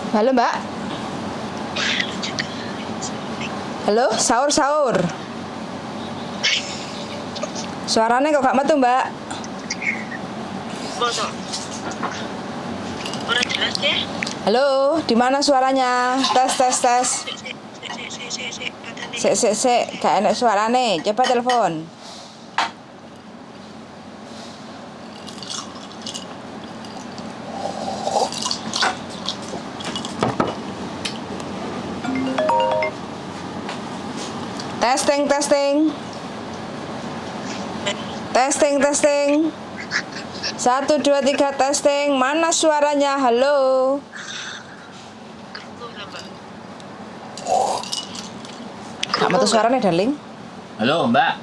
Halo Mbak. Halo, sahur. Suaranya kok gak metu Mbak? Masa? Ora jelas ya? Halo, di mana suaranya? Tes. Sik. Sik, gak enak suarane. Coba telepon. Testing. Testing. 1, 2, 3 testing. Mana suaranya? Halo. Krungu lah, Mbak. Gak metu suaranya, darling. Halo Mbak.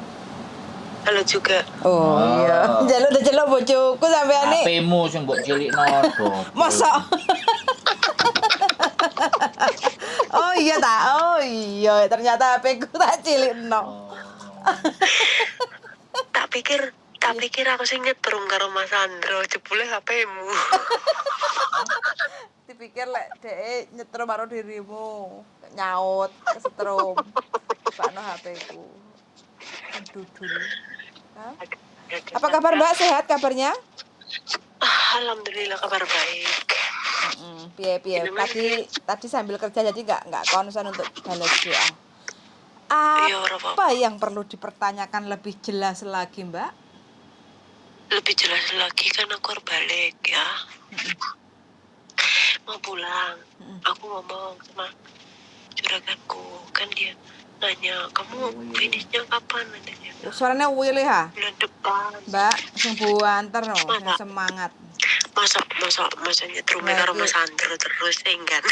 Halo juga. Oh iya. Jaluk bojoku sampean iki. HP-mu sing mbok cilikno do. Masa? Oh iya, ternyata HP ku tak cilikno. Tak pikir aku sing nyetrum karo Mas Andro, jebule HP-mu. Dipikir lek dhek nyetrum karo dirimu, nyaut kesetrum. Bakno HP ku. Dudul. Hah? Apa kabar Mbak? Sehat kabarnya? Alhamdulillah kabar baik. Piye. Tadi sambil kerja jadi nggak konsen untuk balas doa. Iya, ora apa-apa. Apa yang perlu dipertanyakan lebih jelas lagi Mbak? Lebih jelas lagi kan aku harus balik ya. Mau pulang. Aku ngomong sama juraganku, kan dia nanya, kamu finishnya kapan nantinya? Suaranya wile ha? Bulan depan. Mbak, sing buanter no, sing semangat. Masa nyetrume karo Mas Andro terus enggan.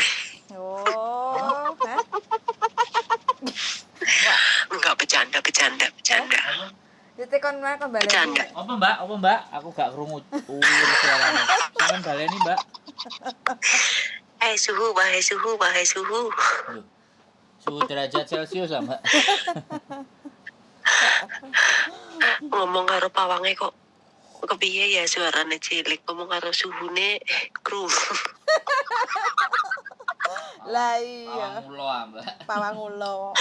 Oh, hah? Enggak, bercanda. Ditekon mana kembali? Bercanda. Apa Mbak? Aku gak krungu suarane. Sampeyan baleni Mbak. Suhu. Loh. Suhu derajat Celcius ah, Mbak. Ngomong karo pawange kok kepiye ya suarane cilik, ngomong karo suhune kru. Lah iya. Pangulo ah, Mbak. Pawangulo.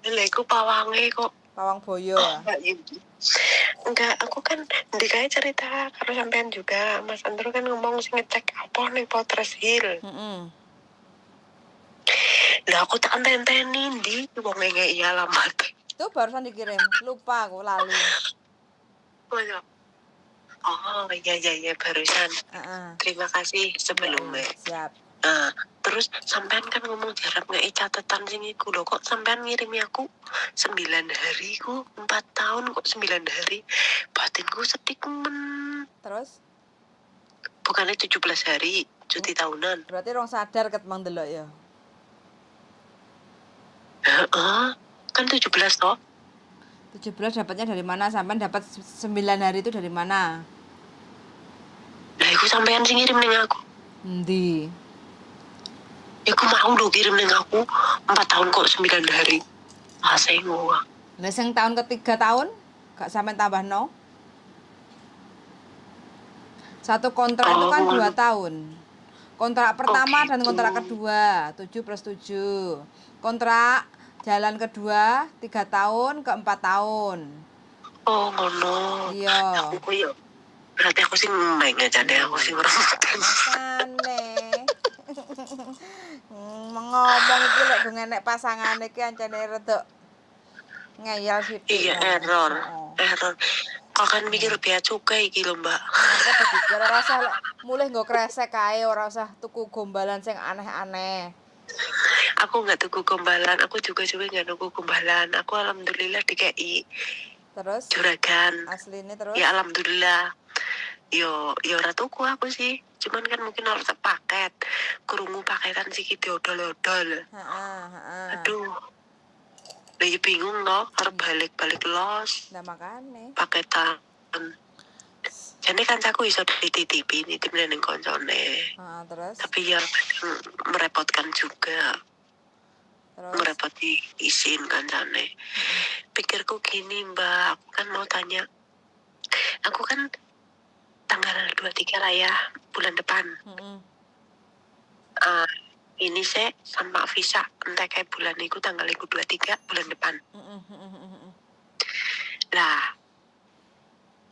Lha iku pawange kok Pawang boyo. Enggak, aku kan ndikae cerita karo sampean juga. Mas Andro kan ngomong sing ngecek apa ning Potres Hill. Lah aku tak enteni ndi wong ngekeki alamat. Itu barusan dikirim. Lupa aku lali. Oh iya barusan. Terima kasih sebelumnya. Siap. Nah, terus sampean kan ngomong jarang ngei catatan sing iku lho, kok sampean ngirimi aku 9 hari ku 4 tahun kok 9 hari. Batinku sedih men. Terus? Bukannya 17 hari cuti tahunan. Berarti rong sadar ket mang delok ya. Kan 17 toh. 17 dapatnya dari mana? Sampean dapat 9 hari itu dari mana? Lah iku sampean sing ngirim ning aku. Endi? Iku mau lho kirim ning aku 4 tahun kok 9 hari. Asengo. Lah sing tahun ketiga tahun gak sampean tambah no? Satu kontrak itu kan 2 tahun. Kontrak pertama dan kontrak kedua 7 + 7. Kontrak jalan kedua 3 tahun ke 4 tahun. Oh ngono. Iya. Aku yo. Berarti aku sing main aja deh, aku sing rebutan. Makane. Ngomong iki lek go ngenek pasangane iki ancene rada ngeyel sithik. Iya, error. Kok kan mikir bea cukai iki lho, Mbak. Aku dipikir ora usah lek mulih nggo kresek kae, ora usah tuku gombalan sing aneh-aneh. Aku nggak tuku gombalan, aku juga nggak tuku gombalan. Aku alhamdulillah dikei. Terus? Juragan. Asline terus? Ya alhamdulillah. Yo ora tuku aku sih. Cuman kan mungkin harus paket. Krungu paketan sih diodol-odol. Aduh. Lagi bingung loh, harus balik los. Lah makane. Paketan. Jadi kan aku iso dititipi ning koncone. Terus? Tapi ya merepotkan juga. Terus? Merepoti izin kancane. Pikirku gini Mbak, aku kan mau tanya. Aku kan tanggal 23 lah ya, bulan depan. Ini saya sama visa entah kayak bulan itu tanggal 23 bulan depan. Lah,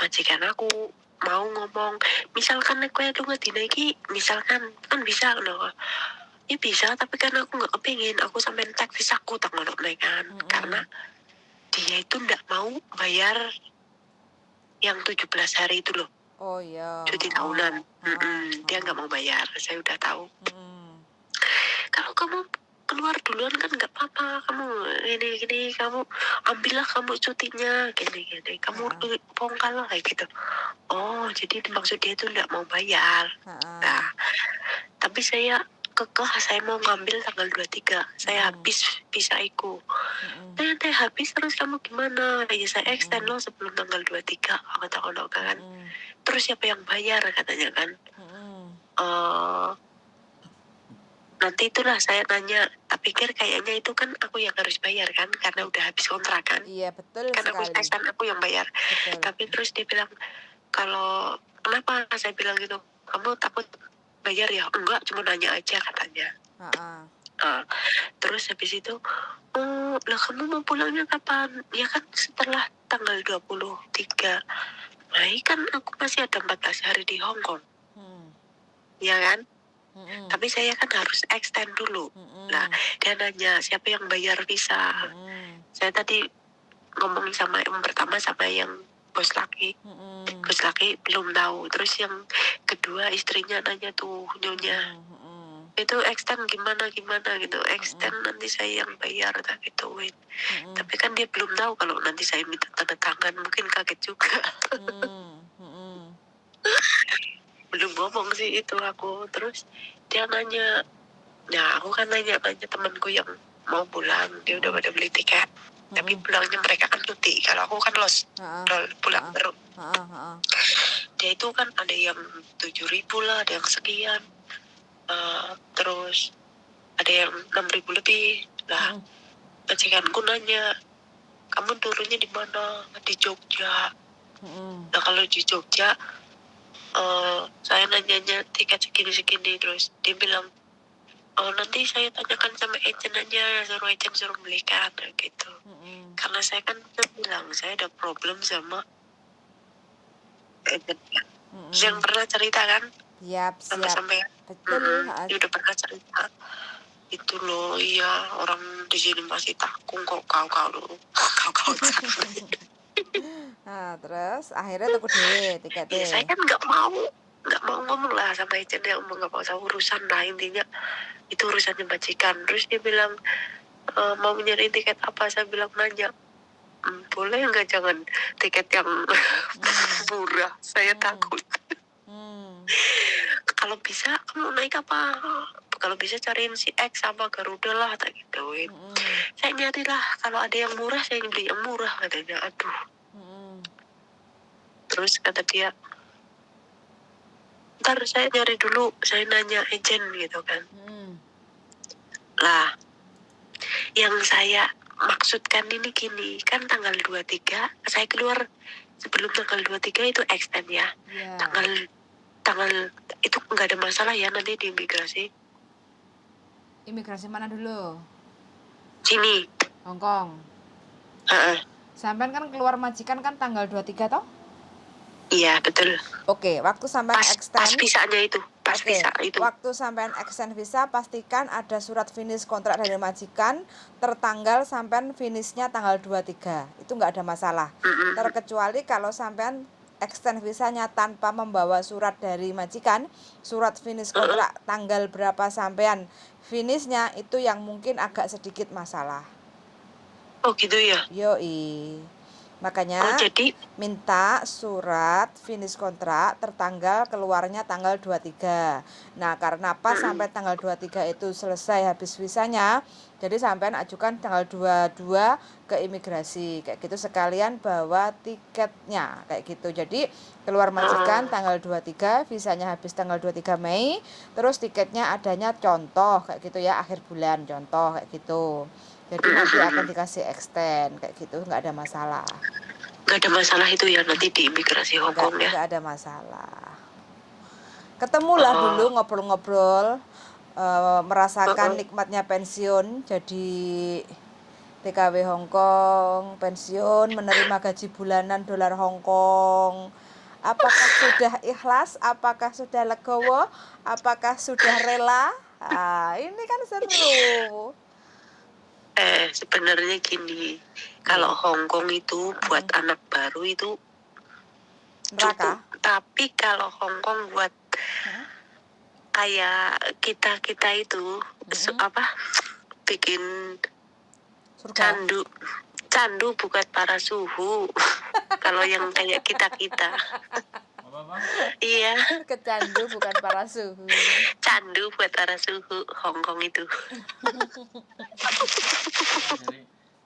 majikan aku mau ngomong, misalkan aku itu nggak iki, misalkan kan bisa loh. Ya bisa, tapi kan aku nggak kepingin, aku sampai cek visaku tanggal kan, karena dia itu nggak mau bayar yang 17 hari itu loh. Oh iya. Cuti tahunan. Dia nggak mau bayar, saya udah tahu. Kalau kamu keluar duluan kan nggak apa-apa, kamu gini kamu ambillah kamu cutinya gini kamu bongkar lah kayak gitu. Oh jadi maksud dia itu nggak mau bayar. Nah tapi saya kekeh, saya mau ngambil tanggal 23, saya habis visaiku. Nanti habis terus kamu gimana? Ya saya extend loh sebelum tanggal 23, kata kan. Terus siapa yang bayar katanya kan? Nanti itulah saya nanya, tak pikir kayaknya itu kan aku yang harus bayar kan, karena udah habis kontrak kan. Iya betul kan sekali. Kan aku yang bayar. Betul. Tapi terus dia bilang, kalau kenapa saya bilang gitu, kamu takut bayar ya? Enggak, cuma nanya aja katanya. Terus habis itu, lah kamu mau pulangnya kapan? Ya kan setelah tanggal 23 Mei kan aku masih ada 14 hari di Hong Kong. Ya kan? Tapi saya kan harus extend dulu. Nah, dia nanya siapa yang bayar visa. Saya tadi ngomong sama yang pertama sama yang bos laki. Bos laki belum tahu. Terus yang kedua istrinya nanya tuh nyonya. Itu extend gimana gitu. Extend nanti saya yang bayar tak gituin. Tapi kan dia belum tahu kalau nanti saya minta tanda tangan, mungkin kaget juga. Belum ngomong sih itu aku. Terus dia nanya, nah aku kan nanya temanku yang mau pulang, dia udah pada beli tiket. Tapi pulangnya mereka kan cuti, kalau aku kan pulang baru. Dia itu kan ada yang 7.000 lah, ada yang sekian. Terus ada yang 6.000 lebih lah. Majikanku nanya, kamu turunnya di mana? Di Jogja. Nah kalau di Jogja, saya nanyanya tiket segini terus dia bilang, nanti saya tanyakan sama agent aja, suruh belikan gitu. Karena saya kan bilang saya ada problem sama agentnya. Yang pernah cerita kan? Siap. Sampai Betul. Dia udah pernah cerita. Itu loh, iya orang di sini masih takung kok kau Nah, terus akhirnya tuku dhewe tiketnya. Ya, saya kan nggak mau ngomong lah sama agent yang nggak mau tahu urusan lah, intinya itu urusannya majikan. Terus dia bilang, mau nyari tiket apa? Saya bilang nanya, boleh nggak jangan tiket yang murah, saya takut. Kalau bisa kamu naik apa? Kalau bisa cariin si X sama Garuda lah, tak gituin. Saya nyari lah, kalau ada yang murah saya beli yang murah katanya. Aduh. Terus kata dia, ntar saya nyari dulu, saya nanya agent gitu kan. Lah, yang saya maksudkan ini gini, kan tanggal 23 saya keluar sebelum tanggal 23 itu extend ya. Tanggal itu nggak ada masalah ya nanti di imigrasi. Imigrasi mana dulu? Sini. Hong Kong. Sampean kan keluar majikan kan tanggal 23 toh? Iya, betul. Oke, waktu sampean extend. Pas visanya itu. Visa itu. Waktu sampean extend visa pastikan ada surat finish kontrak dari majikan tertanggal sampean finishnya tanggal 23. Itu nggak ada masalah. Terkecuali kalau sampean extend visanya tanpa membawa surat dari majikan, surat finish kontrak tanggal berapa sampean finishnya, itu yang mungkin agak sedikit masalah. Oh gitu ya? Yoi. Makanya jadi minta surat finish kontrak tertanggal keluarnya tanggal 23. Nah karena pas sampai tanggal 23 itu selesai habis visanya, jadi sampean ajukan tanggal 22 ke imigrasi kayak gitu, sekalian bawa tiketnya kayak gitu. Jadi keluar majikan tanggal 23, visanya habis tanggal 23 Mei, terus tiketnya adanya contoh kayak gitu ya, akhir bulan contoh kayak gitu. Jadi nanti akan dikasih extend kayak gitu, nggak ada masalah. Nggak ada masalah itu ya nanti di imigrasi Hong Kong ya? Nggak ada masalah. Ketemulah dulu ngobrol-ngobrol, merasakan nikmatnya pensiun jadi TKW Hong Kong, pensiun menerima gaji bulanan dolar Hong Kong. Apakah sudah ikhlas? Apakah sudah legowo? Apakah sudah rela? Ini kan seru. Sebenarnya gini, kalau Hong Kong itu buat anak baru itu Neraka. cukup, tapi kalau Hong Kong buat kayak kita itu bikin Surga. candu bukan para suhu. Kalau yang kayak kita Apa? iya, Kecandu bukan para suhu. candu buat para suhu Hong Kong itu.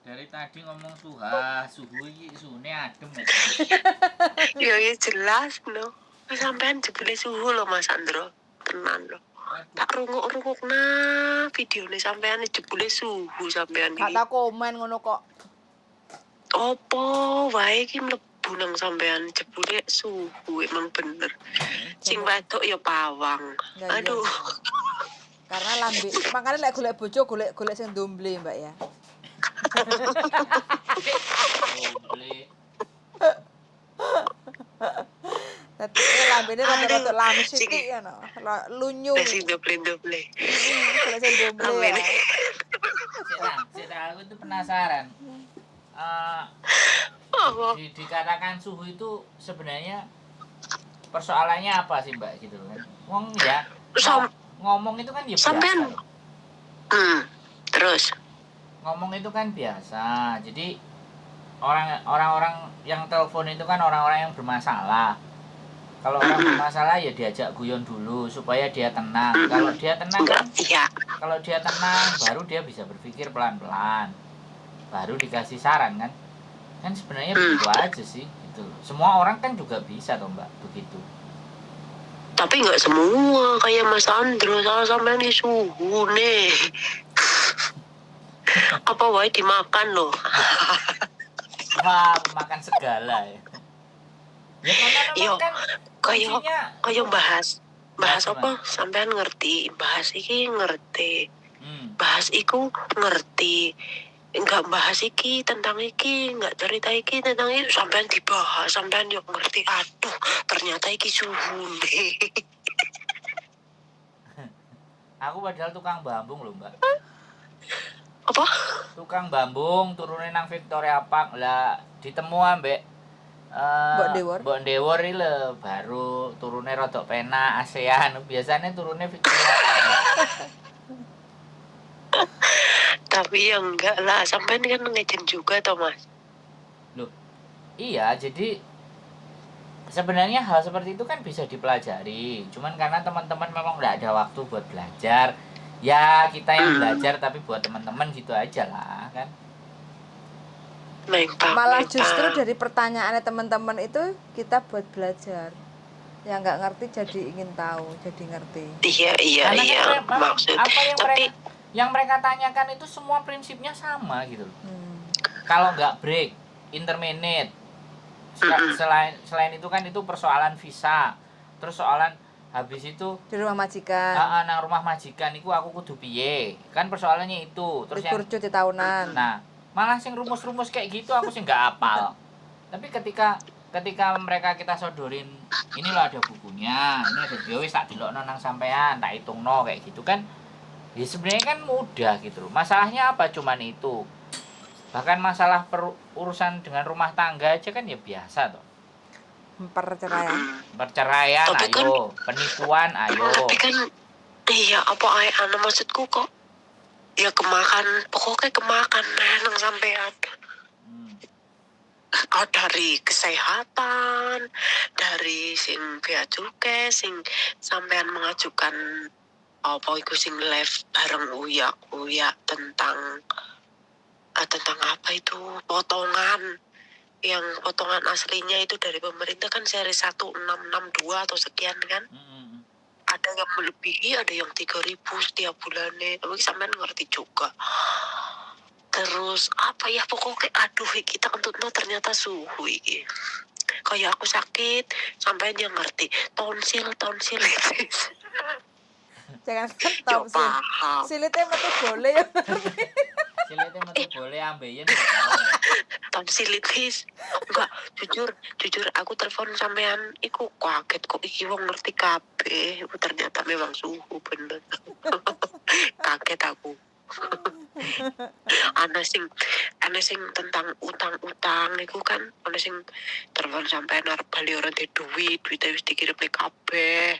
Dari tadi ngomong suhu iki suhune adem Ya jelas no. Sampean jebule suhu loh Mas Andro. Tenan loh. Tak runguk nah videone sampean jebule suhu sampean Gak iki. tau komen ngono kok. Opo wae iki mlebu nang sampean jebule suhu emang bener. Sing wedok ya pawang. Aduh. Karena lambe, makanya lek golek bojo golek sing domble, Mbak ya. Domble. Dadi lambene rada-rada lamis sithik ngono. Lunyu. Sing doble. Golek sing domble ya. Sik aku tuh penasaran. Dikatakan suhu itu sebenarnya persoalannya apa sih Mbak gitu kan? Wong ya ngomong itu kan ya biasa. Sampean. Terus Ngomong itu kan biasa. Jadi orang-orang yang telepon itu kan orang-orang yang bermasalah. Kalau orang bermasalah ya diajak guyon dulu supaya dia tenang. Kalau dia tenang kan, kalau dia tenang baru dia bisa berpikir pelan-pelan. Baru dikasih saran kan. Kan sebenarnya begitu aja sih gitu. Semua orang kan juga bisa toh Mbak begitu. Tapi nggak semua kayak Mas Andro, salah sampean di suhu nih. Apa wae dimakan loh. Wah, makan segala ya. Ya karena memang kan kayak bahas apa sampean ngerti, bahas iki ngerti. Bahas iku ngerti. Enggak bahas iki tentang iki, enggak cerita iki tentang itu, sampean dibahas, sampean yo ngerti. Aduh, ternyata iki suhu nih. Aku padahal tukang bambung loh Mbak. Apa? Tukang bambung turunin nang Victoria Park lah ditemu ambek Mbok Dewor iki lho, baru turune rodok penak ASEAN. Biasanya turune Victoria Park. Tapi ya enggak lah, sampean kan ngejen juga toh Mas. Loh, iya jadi sebenarnya hal seperti itu kan bisa dipelajari. Cuman karena teman-teman memang nggak ada waktu buat belajar. Ya kita yang belajar tapi buat teman-teman gitu aja lah kan. Malah justru dari pertanyaannya teman-teman itu kita buat belajar. Yang nggak ngerti jadi ingin tahu, jadi ngerti. Iya. Maksud. Apa yang mereka tanyakan itu semua prinsipnya sama gitu loh. Kalau nggak break, interminate. Selain itu kan itu persoalan visa. Terus soalan habis itu di rumah majikan. Nang rumah majikan itu aku kudu piye? Kan persoalannya itu. Terus libur cuti tahunan. Nah, malah sing rumus-rumus kayak gitu aku sih nggak hafal. Tapi ketika mereka kita sodorin, ini loh ada bukunya, ini ada wis tak delokno nang sampean, tak hitungno kayak gitu kan. Ya sebenarnya kan mudah gitu loh. Masalahnya apa cuman itu. Bahkan masalah urusan dengan rumah tangga aja kan ya biasa toh. Perceraian ayo, penipuan ayo. Tapi kan iya apa ae maksudku kok ya pokoknya kemakan nang sampean. Dari kesehatan, dari sing bea cukai, sing sampean mengajukan apa iku sing live bareng Uya tentang apa itu potongan yang potongan aslinya itu dari pemerintah kan seri 1662 atau sekian kan. Ada yang melebihi, ada yang 3.000 setiap bulannya. Tapi sampean ngerti juga. Terus apa ya pokoknya aduh kita kentutno ternyata suhu iki. kayak aku sakit sampai dia ngerti tonsil Jangan kan yo tonsil. paham Silitnya metu boleh ya. Silite metu boleh ambeien gak tahu. tonsilitis enggak jujur aku telepon sampean iku kaget kok iki wong ngerti kabeh ternyata memang suhu bener kaget aku ana sing tentang utang iku kan ana sing telepon sampean arep bali ora duwe duit wis dikirim kabeh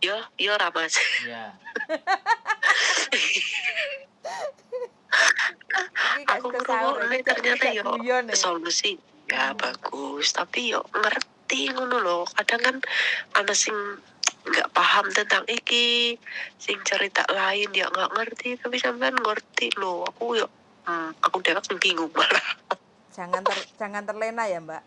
ya ora Mas Iya. Iki gak aku suka sahur ngrungokne iki ternyata gak yo guyon ya. solusi ya bagus tapi yo ngerti ngono loh kadang kan ada sing nggak paham tentang iki sing cerita lain ya nggak ngerti tapi sampean ngerti loh aku yo aku dewek sing bingung malah Jangan terlena ya, Mbak.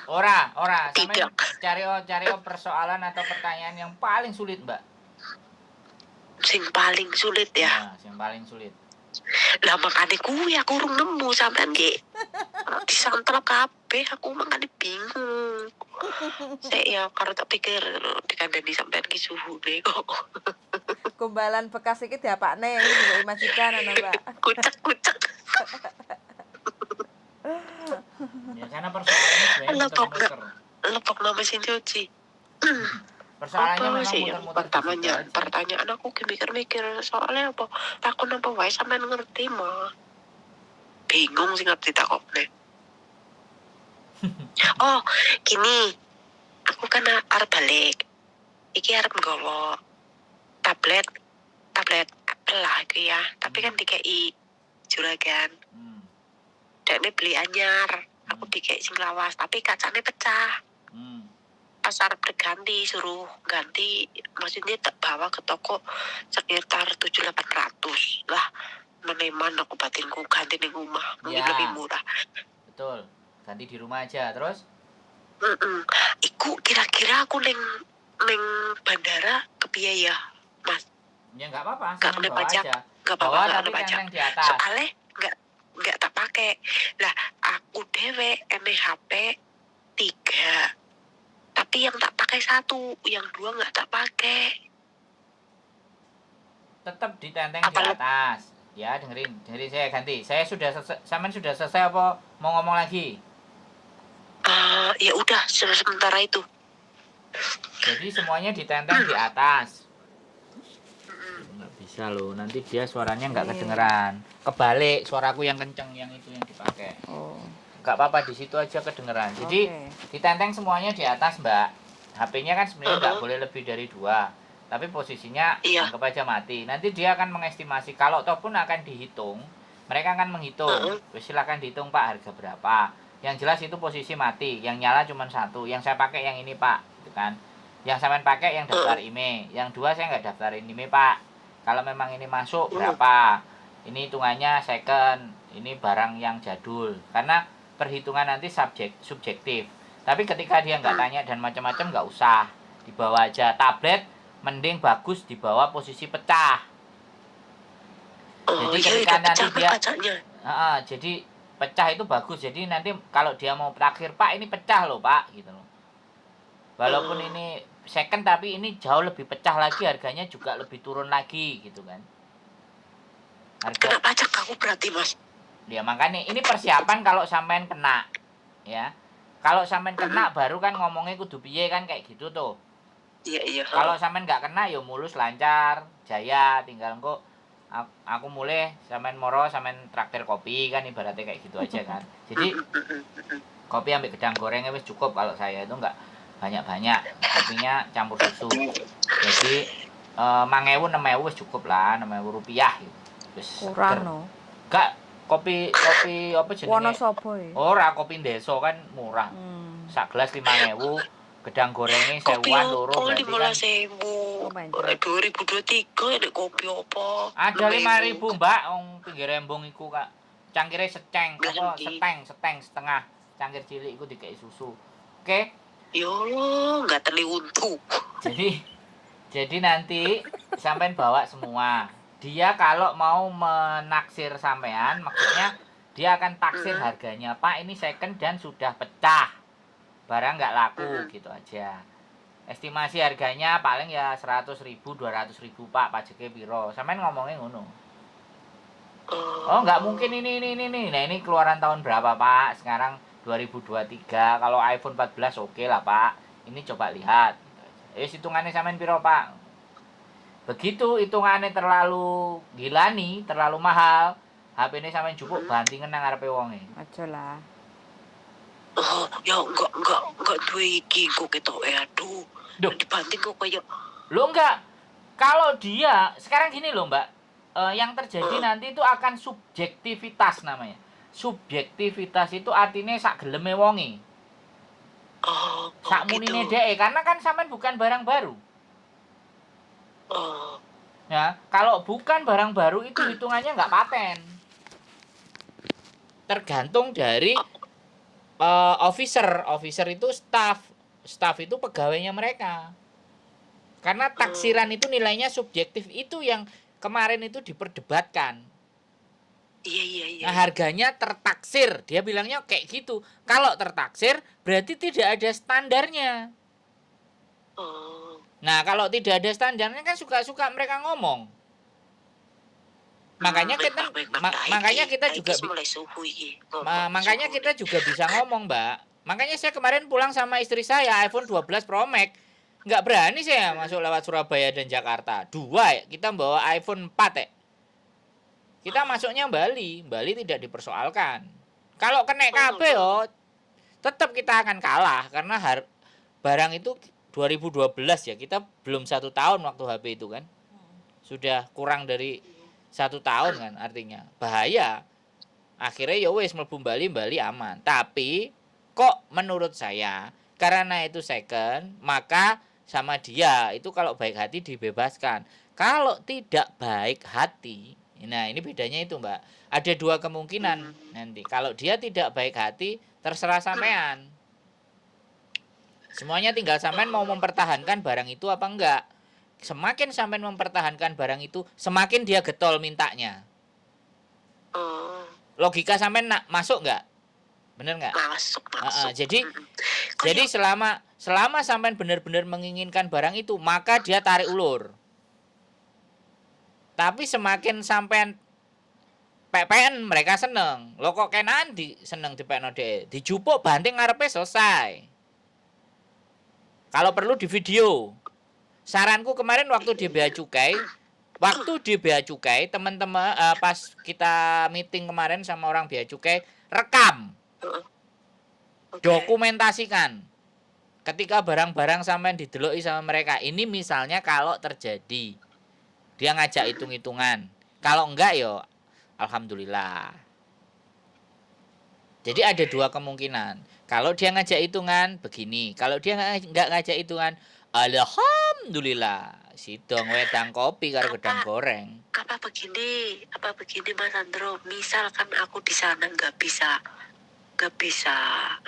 Ora, sampean Tidak. cari persoalan atau pertanyaan yang paling sulit, Mbak. Sing paling sulit ya Nah, yang paling sulit. lah makanya kuwi aku urung nemu sampean ki disantrap kabeh aku makanya bingung saya ya karo tak pikir dikandani sampean ki suhune kok Gombalan bekas iki diapakne iki juga majikan ana, Mbak. kucek Ya karena persoalannya sebenarnya muter-muter. lepok nama mesin cuci Persoalannya apa memang sih muter-muter di situ aja. pertanyaan aku mikir-mikir soalnya apa takut apa wae sampean ngerti mah bingung sih ngerti takokne oh gini aku kan arep balik iki arep nggawa tablet Apple lah itu ya tapi kan dikei juragan dan ini beli anyar aku dikei sing lawas tapi kacanya pecah pas arep berganti suruh ganti maksudnya tak bawa ke toko sekitar 700-800 lah meneman aku batinku ganti di rumah mungkin lebih murah betul ganti di rumah aja terus iku kira-kira aku neng bandara kepiye ya Mas ya nggak apa-apa nggak kena pajak nggak apa-apa nggak kena pajak di atas. soalnya nggak tak pakai lah aku dewe HP 3 tapi yang tak pakai 1 yang 2 nggak tak pakai tetap ditenteng di atas ya dengerin saya ganti saya sudah selesai apa mau ngomong lagi ya udah sementara itu jadi semuanya ditenteng di atas nggak bisa loh nanti dia suaranya nggak kedengeran kebalik suaraku yang kenceng yang itu yang dipakai nggak apa-apa di situ aja kedengeran jadi ditenteng semuanya di atas Mbak HP-nya kan sebenarnya nggak boleh lebih dari 2 tapi posisinya anggap aja mati nanti dia akan mengestimasi kalau toh pun akan dihitung mereka akan menghitung silakan dihitung Pak harga berapa yang jelas itu posisi mati yang nyala cuma 1 yang saya pakai yang ini Pak gitu kan yang sampean pakai yang daftar IMEI yang 2 saya nggak daftarin IMEI Pak kalau memang ini masuk berapa ini hitungannya second ini barang yang jadul karena perhitungan nanti subjektif tapi ketika dia nggak tanya dan macam-macam nggak usah dibawa aja tablet mending bagus dibawa posisi pecah jadi ketika nanti dia jadi pecah itu bagus jadi nanti kalau dia mau terakhir Pak ini pecah loh Pak gitu loh walaupun ini second tapi ini jauh lebih pecah lagi harganya juga lebih turun lagi gitu kan kena pajak aku berarti Mas ya makanya ini persiapan kalau sampean kena ya kalau sampean kena baru kan ngomongnya kudu piye kan kayak gitu tuh iya kalau sampean nggak kena ya mulus lancar jaya tinggal kok aku mulai sampean moro sampean traktir kopi kan ibaratnya kayak gitu aja kan jadi kopi ambil gedang gorengnya wis cukup kalau saya itu nggak banyak-banyak kopinya campur susu jadi 5.000 6.000 wis cukup lah 6.000 rupiah gitu wis kurang no gak kopi apa jenenge Wonosobo ya ora kopi ndeso kan murah sak gelas 5.000 gedang gorengnya 1.000-an loro berarti kan 2023 ada kopi apa ada 5.000 Mbak wong pinggir embong iku Kak cangkire seteng apa seteng setengah cangkir cilik iku dikei susu oke yo nggak terli untu jadi nanti sampean bawa semua dia kalau mau menaksir sampean maksudnya dia akan taksir harganya Pak ini second dan sudah pecah barang nggak laku gitu aja. Estimasi harganya paling ya 100.000, 200.000 Pak, pajaknya piro. Sampean ngomongnya ngono. Oh, nggak mungkin ini. Nah, ini keluaran tahun berapa, Pak? Sekarang 2023. Kalau iPhone 14 oke lah, Pak. Ini coba lihat. Hitungannya sampean piro, Pak? Begitu hitungannya terlalu gila nih, terlalu mahal, HP ini sampean jupuk bantingan nang ngarepe wonge. Aja lah. Oh, ya enggak duwe iki kok ketok aduh. Dibanting kok kayak lo enggak. Kalau dia sekarang gini loh, Mbak. Yang terjadi nanti itu akan subjektivitas namanya. Subjektivitas itu artinya sak geleme wonge. Sak munine gitu. dhek, karena kan sampean bukan barang baru. Ya, kalau bukan barang baru itu hitungannya nggak paten. Tergantung dari officer itu staff itu pegawainya mereka. Karena taksiran itu nilainya subjektif, itu yang kemarin itu diperdebatkan. Iya. Nah, harganya tertaksir, dia bilangnya kayak gitu. Kalau tertaksir berarti tidak ada standarnya. Nah, kalau tidak ada standarnya kan suka-suka mereka ngomong. Makanya kita juga makanya kita juga bisa ngomong, Mbak. Makanya saya kemarin pulang sama istri saya iPhone 12 Pro Max. Nggak berani saya masuk lewat Surabaya dan Jakarta. Kita bawa iPhone 4 ya. Kita masuknya Bali tidak dipersoalkan. Kalau kena KB tetap kita akan kalah karena barang itu 2012 ya, kita belum 1 tahun waktu HP itu kan. Sudah kurang dari 1 tahun kan, artinya bahaya. Akhirnya ya wes mlebu Bali aman. Tapi kok menurut saya karena itu second, maka sama dia itu kalau baik hati dibebaskan. Kalau tidak baik hati, nah ini bedanya itu, Mbak. Ada 2 kemungkinan nanti. Kalau dia tidak baik hati, terserah sampean. Semuanya tinggal sampean mau mempertahankan barang itu apa enggak. Semakin sampean mempertahankan barang itu, semakin dia getol mintanya. Logika sampean masuk enggak? Bener enggak? Masuk. Jadi selama sampean benar-benar menginginkan barang itu, maka dia tarik ulur. Tapi semakin sampean PPN mereka seneng. Lo kok kenan seneng dipekno dhek. Dijupuk banting ngarepe selesai. Kalau perlu di video. Saranku kemarin waktu di Bea Cukai, teman-teman pas kita meeting kemarin sama orang Bea Cukai, rekam. Dokumentasikan. Ketika barang-barang sampean dideloki sama mereka, ini misalnya kalau terjadi. Dia ngajak hitung-hitungan. Kalau enggak yo alhamdulillah. Jadi ada 2 kemungkinan. Kalau dia ngajak hitungan begini, kalau dia enggak ngajak hitungan, alhamdulillah. Sidong wedang kopi karo gedang goreng. Apa begini Mas Andro, misalkan aku di sana nggak bisa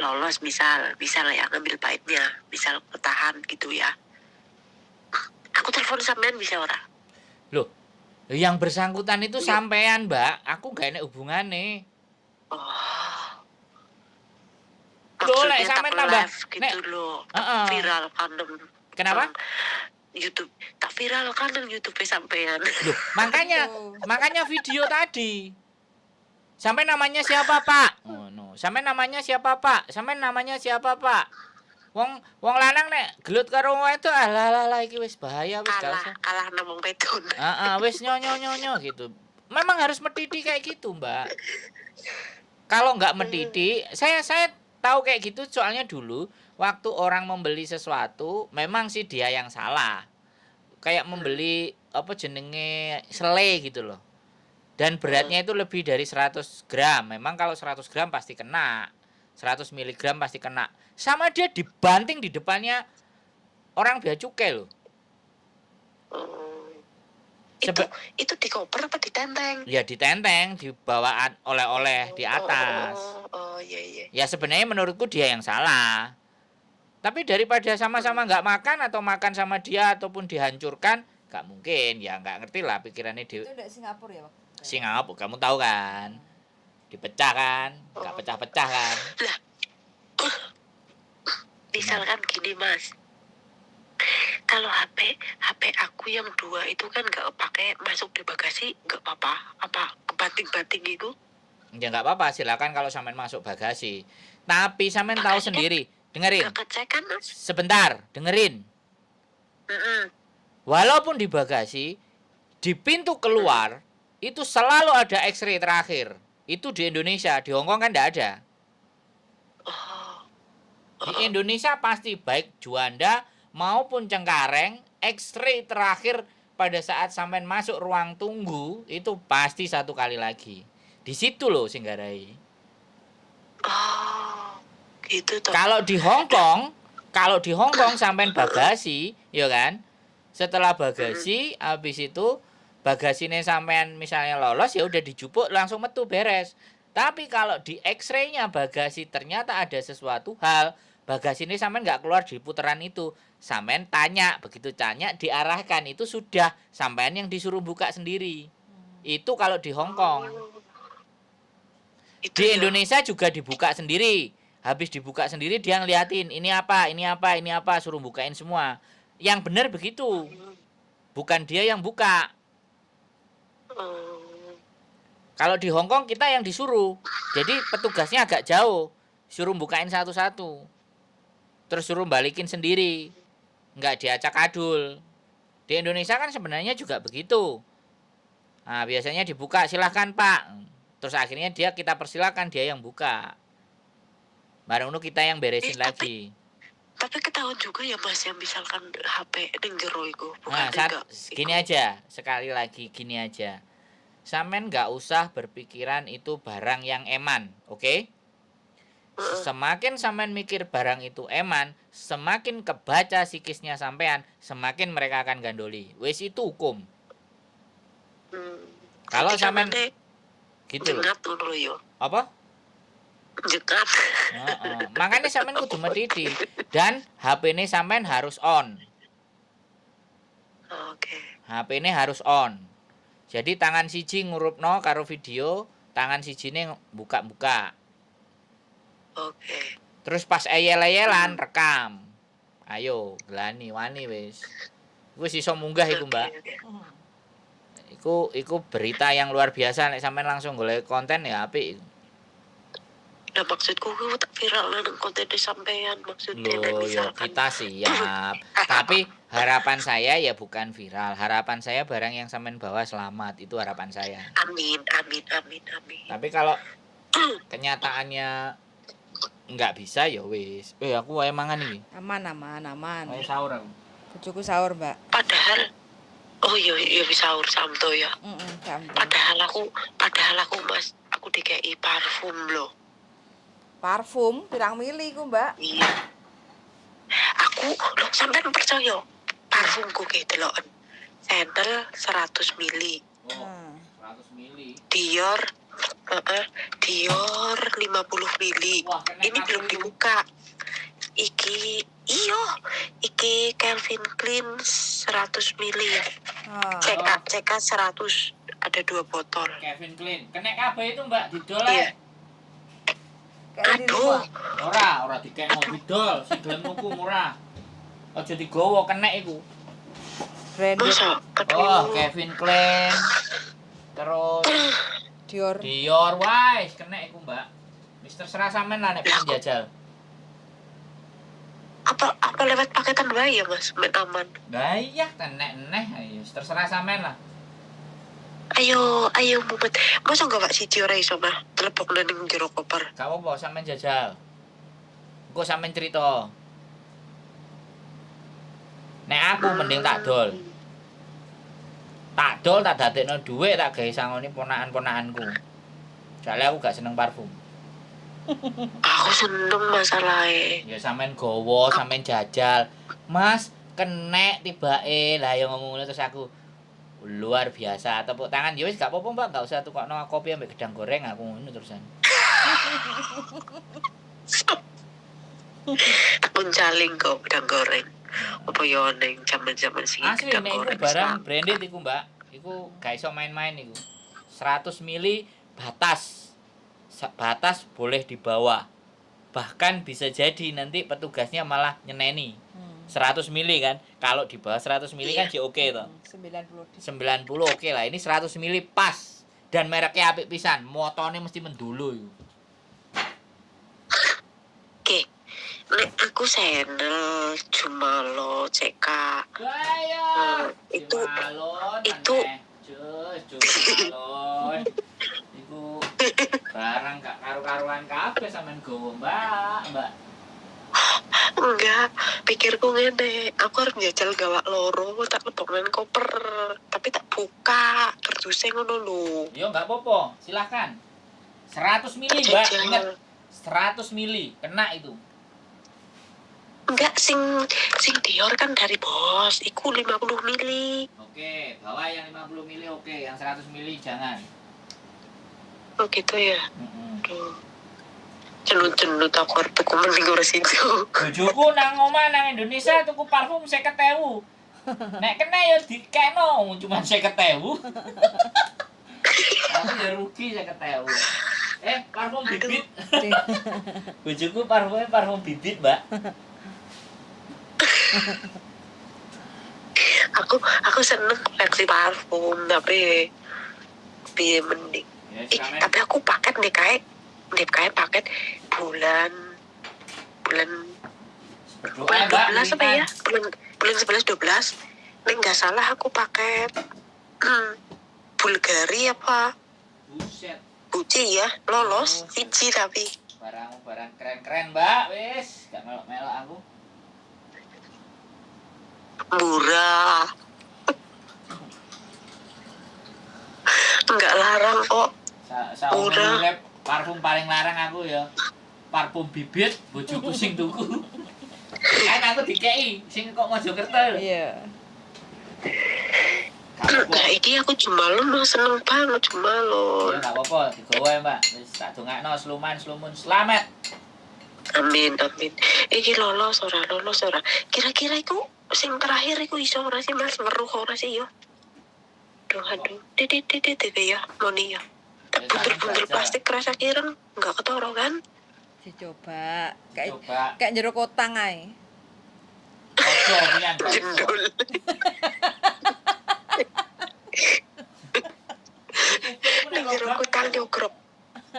lolos, misal ya ngambil baiknya, misal bertahan gitu ya, aku telepon sampean bisa ora? Loh, yang bersangkutan itu sampean, Mbak. Aku gak enak hubungane. Maksudnya tak live gitu loh, viral kan. Kenapa? YouTube tak viral kan YouTube sampean. Loh, makanya video tadi. Sampai namanya siapa, Pak? Oh, no. Sampai namanya siapa, Pak? Wong lanang nek gelut karo itu alah iki wis bahaya wis kalah namung pedon. Wis nyonyo gitu. Memang harus mendidih kayak gitu, Mbak. Kalau enggak mendidih, saya tahu kayak gitu soalnya dulu waktu orang membeli sesuatu, memang sih dia yang salah. Kayak membeli apa jenenge sele gitu loh. Dan beratnya itu lebih dari 100 gram. Memang kalau 100 gram pasti kena. 100 miligram pasti kena. Sama dia dibanting di depannya orang Bea Cukai loh. Itu dikoper apa ditenteng? Ya ditenteng, dibawa oleh-oleh di atas. Iya. Ya sebenarnya menurutku dia yang salah. Tapi daripada sama-sama nggak makan atau makan sama dia ataupun dihancurkan, nggak mungkin. Ya nggak ngerti lah pikirannya dia. Itu dari Singapura ya, Pak? Singapura, kamu tahu kan? Dipecah kan? Nggak pecah-pecah kan? misalkan gini Mas, kalau HP aku yang 2 itu kan nggak pakai masuk di bagasi, nggak apa-apa, apa kebanting-banting itu? Ya nggak apa-apa, silakan kalau sampean masuk bagasi. Tapi sampean tahu Bagasi kan sendiri, dengerin. nggak kecek kan Mas? Sebentar, dengerin. Walaupun di bagasi, di pintu keluar itu selalu ada X-ray terakhir. Itu di Indonesia, di Hongkong kan nggak ada. Di Indonesia pasti baik Juanda maupun Cengkareng, X-ray terakhir pada saat sampean masuk ruang tunggu itu pasti 1 kali lagi. Di situ loh Singgarai. Oh, gitu toh. Kalau di Hong Kong sampean bagasi, ya kan? Setelah bagasi, habis itu bagasine sampean misalnya lolos ya udah dijupuk langsung metu beres. Tapi kalau di X-ray-nya bagasi ternyata ada sesuatu hal, bagasi ini sampean nggak keluar di putaran itu. Sampean tanya, begitu tanya diarahkan itu sudah sampean yang disuruh buka sendiri. Itu kalau di Hong Kong. Itu Di ya. Indonesia juga dibuka sendiri. Habis dibuka sendiri dia ngeliatin ini apa, suruh bukain semua. Yang benar begitu. Bukan dia yang buka. Kalau di Hong Kong kita yang disuruh. Jadi petugasnya agak jauh. Suruh bukain satu-satu. Terus suruh balikin sendiri. Nggak diacak adul. Di Indonesia kan sebenarnya juga begitu. Nah, biasanya dibuka, silahkan Pak. Terus akhirnya kita persilakan dia yang buka. Barang itu kita yang beresin lagi. Tapi ketahuan juga ya Mas yang misalkan HP ning jero iku. Nah, gini aja, sekali lagi gini aja. Sampean nggak usah berpikiran itu barang yang eman, oke? Semakin sampean mikir barang itu eman, semakin kebaca psikisnya sampean, semakin mereka akan gandoli. Wes itu hukum. Kalau sampean gitu loh. Apa? Jekat. Makanya sampean kudu mediti dan HP ini sampean harus on. Oke. HP ini harus on. Jadi tangan siji ngurupno karo video, tangan sijine buka-buka. Oke. Terus pas eyel-eyelan rekam. Ayo, gelani wani wis. Wis iso munggah iku, Mbak. Iku berita yang luar biasa nek sampean langsung golek konten ya apik. Nah maksudku ku tak viral nang konten sampean maksudnya Loh, ya kita siap. Tapi harapan saya ya bukan viral. Harapan saya barang yang sampean bawa selamat. Itu harapan saya. Amin. Tapi kalau kenyataannya nggak bisa ya wis. Aku wae mangan iki. Aman. Wae sahur aku. Bojoku sahur, Mbak. Padahal iya bisa sahur samto ya. Samto. Padahal aku Mas, aku dikei parfum loh. Parfum pirang mili ku, Mbak? Iya. Aku loh sampean percaya parfumku ki deloken. Sandal 100 mili. 100 mili. Dior 50 mili. Ini belum dibuka. Iki Calvin Klein 100 mili ya. CK 100 ada 2 botol. Calvin Klein. Kenek kabeh itu, Mbak, didol. Iya. Aduh. Ora dikekno didol, sing gelem tuku murah. Aja digowo kenek iku. Branded. Masa? Calvin Klein. Terus Dior wae kenek iku, Mbak. Mister serah sampean lah nek pengen jajal. Apa lewat paketan wae ya, Mas? Ben aman. Lah iya, tenek-eneh ayo terserah sampean lah. Ayo mumet. Masa enggak Pak siji ora iso mah telepok ning jero koper. Gak apa-apa sampean jajal. Engko sampean cerita. Nek aku mending tak dol. Tak dadekno dhuwit tak gawe sangoni ponakan-ponakanku. Soale aku gak seneng parfum. Aku seneng masalahnya. Ya sampean gowo, sampean jajal. Mas, kenek tibake. Lah ya ngomong ngono terus aku luar biasa. Tepuk tangan ya wis gak apa-apa, Mbak. Gak usah tukokno kopi ambek gedang goreng aku ngono terusan. Aku jaling kok gedang goreng. Apa yo ning jaman-jaman sing gedang goreng. Asli nek barang branded iku, Mbak. Iku gak iso main-main iku. 100 mili batas boleh dibawa. Bahkan bisa jadi nanti petugasnya malah nyeneni 100 mili kan. Kalau di bawah 100 mili kan oke toh. 90 oke lah. Ini 100 mili pas. Dan mereknya apik pisan. Motone mesti mendulu yuk. Oke. Nek aku sendel Jumalo CK. Itu Jumalon. Iku barang gak karu-karuan kabeh sampean gowo, Mbak. Enggak, pikirku ngene, aku harus njajal gawak loro, tak leboknen koper, tapi tak buka, berduse ngono lho. Yo enggak apa-apa, silahkan. 100 mili, Mbak. Ingat, 100 mili kena itu. Enggak, sing Dior kan dari bos, iku 50 mili. Oke, bawa yang 50 mili oke, yang 100 mili jangan. Oh gitu ya. Cenut-cenut aku arep tuku mending ora sido. Bojoku nang omah nang Indonesia tuku parfum 50.000. Nek kena ya dikeno cuma 50.000. Aku ya rugi 50.000. Parfum bibit. Bojoku parfumnya parfum bibit, Mbak. Aku seneng koleksi parfum tapi piye mending. Tapi aku paket nih kayak paket bulan 12 apa ya? Bulan 11 12. Nek enggak salah aku paket Bulgari apa? Buset. Gucci ya, lolos siji tapi. Barang keren-keren, Mbak. Wis, gak melok-melok aku. Murah. Enggak larang kok. Saumur urip parfum paling larang aku ya. Parfum bibit bojoku sing tuku. Kan aku dikei sing kok Mojokerto. Iya. Nah, iki aku Jumalon seneng banget Jumalon. Ya enggak apa-apa, digowo ya, Mbak. Wis tak dongakno slumun selamat. Amin. Iki lolos ora. Kira-kira iku sing terakhir iku iso ora sih Mas weruh ora sih yo? Aduh. Titit ya, moni ya. Buntel-buntel plastik kerasa kireng enggak ketoro kan? Dicoba. Kayak jero kotang ae. Ojo pian. Jendul. Nek jero kotang diukrop.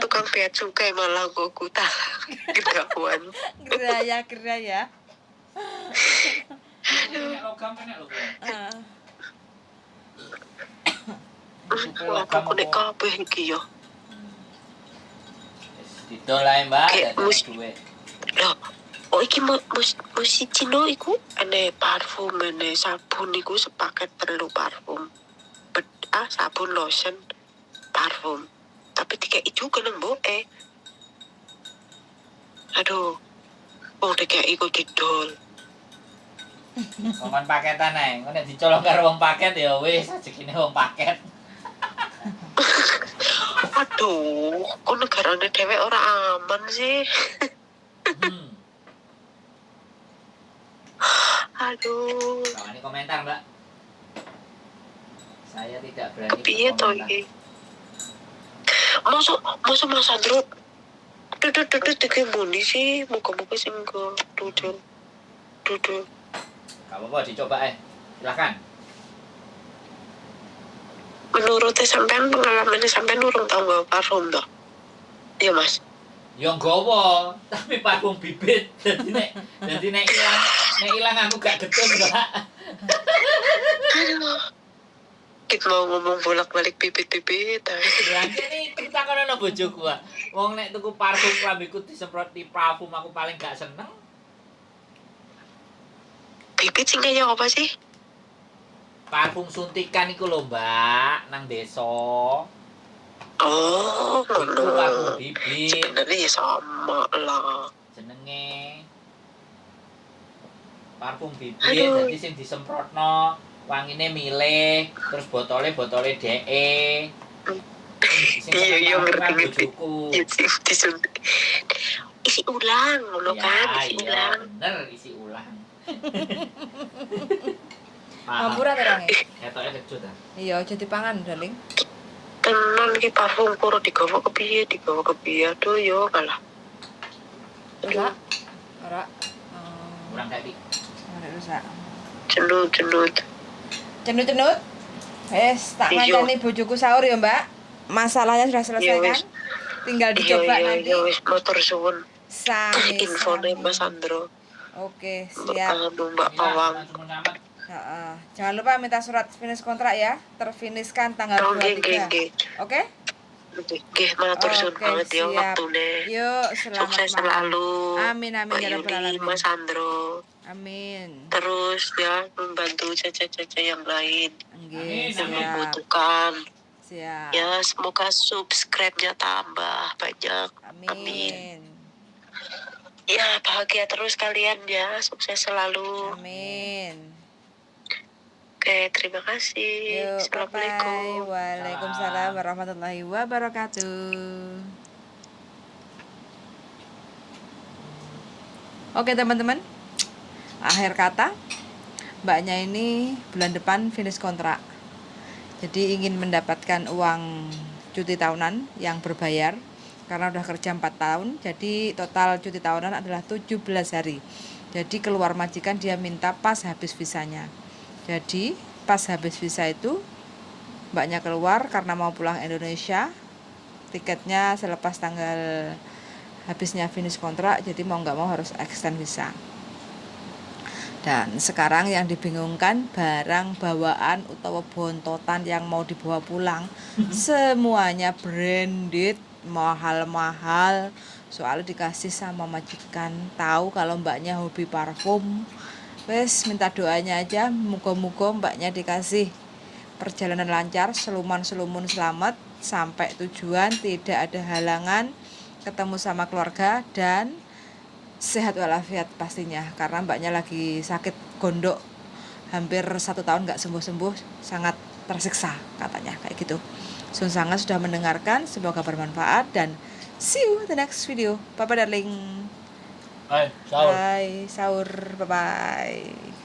Tukang bea cukai malah go kutang. Gedawan. Geraya. Nek logam. Aku nek kabeh iki yo. Didol ae, Mbak, dadi duwe. Loh, iki mesti Cino iku ane parfum, ane sabun iku sepaket 3 parfum. Sabun, lotion, parfum. Tapi dikei juga nang mboke. Aduh. Dikei kok didol. Kon paketan ae, engko nek dicolong karo wong paket ya wis rejekine wong paket. Aduh, kok negarane dhewe ora aman sih. Aduh. Ini komentar, Mbak. Saya tidak berani piye to iki? Mosok Mas Andro. Duduk iki muni sih, muga-muga sing go duduk. Gak apa-apa dicoba silakan. Menurut sampean pengalaman sampean urung tau nggawa parfum toh? Iya, Mas. Ya nggawa, tapi parfum bibit. Dadi nek ilang aku gak getun, Mbak. Aduh. Kita mau ngomong bolak-balik bibit-bibit. Ya ini kita kono bojoku. Wong nek tuku parfum klambiku disemprot di parfum aku paling gak seneng. Bibit sing kaya apa sih? Parfum suntikan iku lho, Mbak, nang desa. Oh, ngono. Parfum bibit. Sebenarnya ya sama lah. Jenenge parfum bibit, jadi sing disemprotno wangine milih, terus botole DE. Iya ngerti. Isi ulang ngono kan, isi ulang. Bener isi ulang. Murah terangnya. Etoke kecut ta. Iya, aja dipangan, darling. Tenan iki parfum karo digawa kepiye aduh yo kalah. rusak ora kurang tadi. ora rusak Cenut. cenut tak Iya. ngancani bojoku sahur ya Mbak, masalahnya sudah selesai Iya, kan, wis. tinggal dicoba nanti. Iya wis motor suwun. Sami Infone Mas Andro. oke siap. Mbak Pawang. Heeh. Jangan lupa minta surat finish kontrak ya, terfinishkan tanggal 23. Oke? Nggih, matur suwun banget ya waktune. Yuk, selamat Sukses malam. selalu. Amin Mbak ya rabbal Yuni, alamin. Mas Andro. Amin. Terus ya membantu caca-caca yang lain Nggih, yang siap. membutuhkan. Siap. Ya, semoga subscribe-nya tambah banyak. Amin. Ya, bahagia terus kalian ya. Sukses selalu. Amin. Oke, terima kasih. Yuk, Assalamualaikum. bye-bye. Waalaikumsalam warahmatullahi wabarakatuh. Oke teman-teman, akhir kata, mbaknya ini bulan depan finish kontrak. Jadi ingin mendapatkan uang cuti tahunan yang berbayar karena udah kerja 4 tahun. Jadi total cuti tahunan adalah 17 hari. Jadi keluar majikan dia minta pas habis visanya. Jadi pas habis visa itu mbaknya keluar karena mau pulang Indonesia. Tiketnya selepas tanggal habisnya finish kontrak, jadi mau nggak mau harus extend visa. Dan sekarang yang dibingungkan barang bawaan atau bontotan yang mau dibawa pulang semuanya branded, mahal-mahal. Soalnya dikasih sama majikan, tahu kalau mbaknya hobi parfum. Wes minta doanya aja, muga-muga mbaknya dikasih perjalanan lancar, seluman-selumun selamat sampai tujuan, tidak ada halangan, ketemu sama keluarga dan sehat walafiat pastinya, karena mbaknya lagi sakit gondok hampir 1 tahun nggak sembuh-sembuh, sangat tersiksa katanya kayak gitu. Sun Sangat sudah mendengarkan, semoga bermanfaat dan see you the next video. Bye bye darling. Hai, sahur. Bye, sahur. Bye bye.